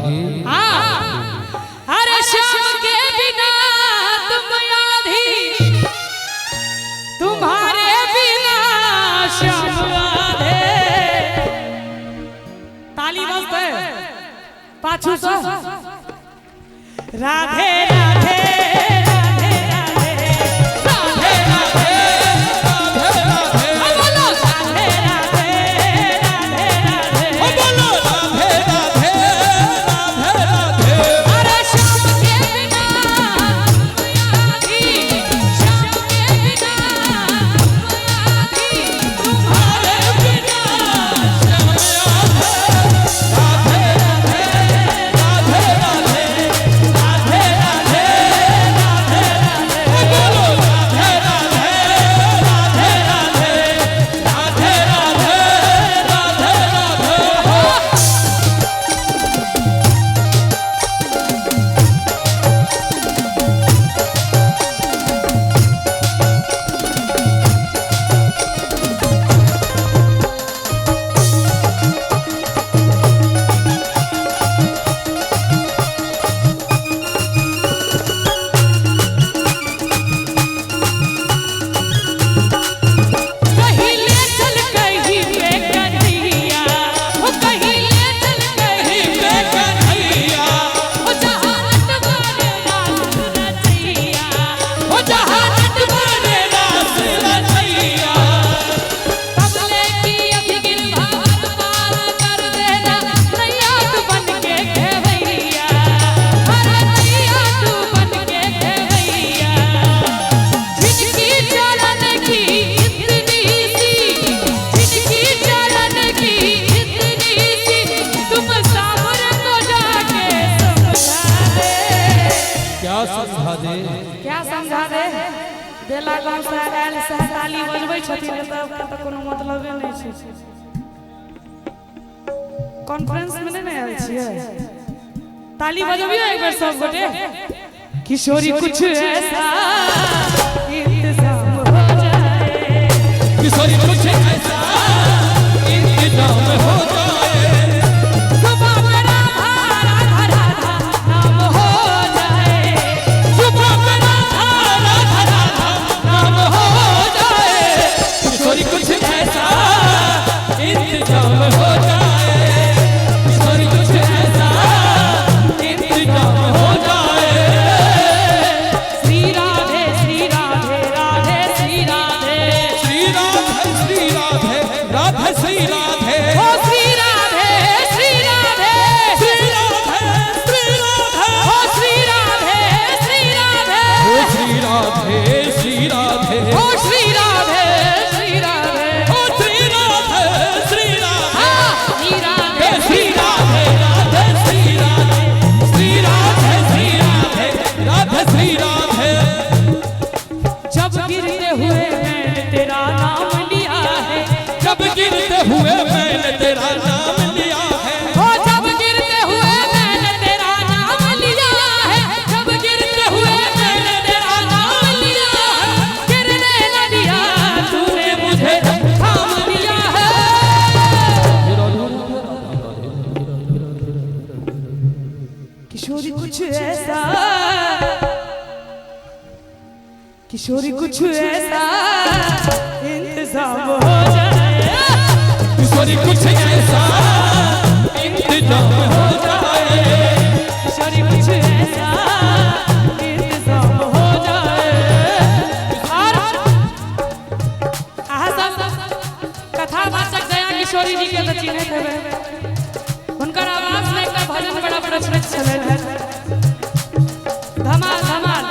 राधे। अरे श्याम के बिना तुम आधी, तुम्हारे बिना श्याम राधे। ताली बजते पाछू से राधे राधे क्या समझा दे बेला गांव से आयल से ताली बजबै छथिन त कोनो मतलबे नै छै। कॉन्फ्रेंस में नहीं आयल छियै, ताली बजबियो एक बार सब गोटे। किशोरी कुछ ऐसा इंतजाम हो जाए, किशोरी कुछ ऐसा इंतजाम हो जाए। गिरते हुए मैंने तेरा नाम लिया है, ओ जब गिरते हुए मैंने तेरा नाम लिया है, जब गिरते हुए मैंने तेरा नाम लिया है, गिरने न दिया तूने मुझे थाम लिया है। किशोरी कुछ ऐसा, किशोरी कुछ ऐसा इंतजाम हो जाए, किशोरी कुछ ऐसा इंतजाम हो जाए, किशोरी कुछ ऐसा इंतजाम हो जाए। और कथावाचक दया किशोरी जी के चिन्हित हेबे, हुनकर आवाज में एकटा भजन बड़ा प्रचलित छलै, धमाल धमाल।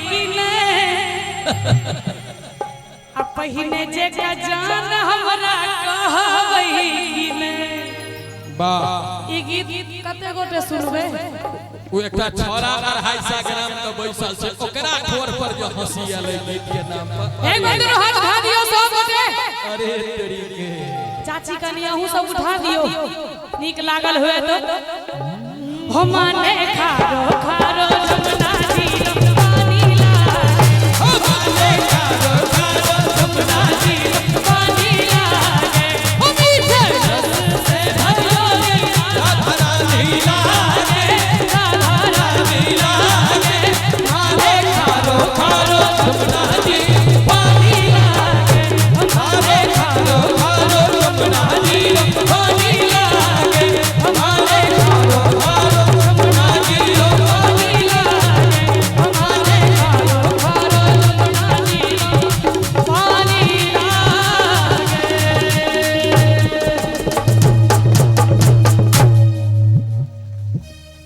कि ने अब पहिने जे का जान हमरा कहबै कि ने बा ई गीत कते गोटे सुनबे वो एकटा छोरा 250 ग्राम का बैसल छै ओकरा ठोर पर जो हंसी आले गीत के नाम पर एक गोटे हाथ उठा दियो सब गोटे अरे तेरी के चाची कनिया हूं सब उठा दियो नीक लागल हुए तो हो माने खारो खारो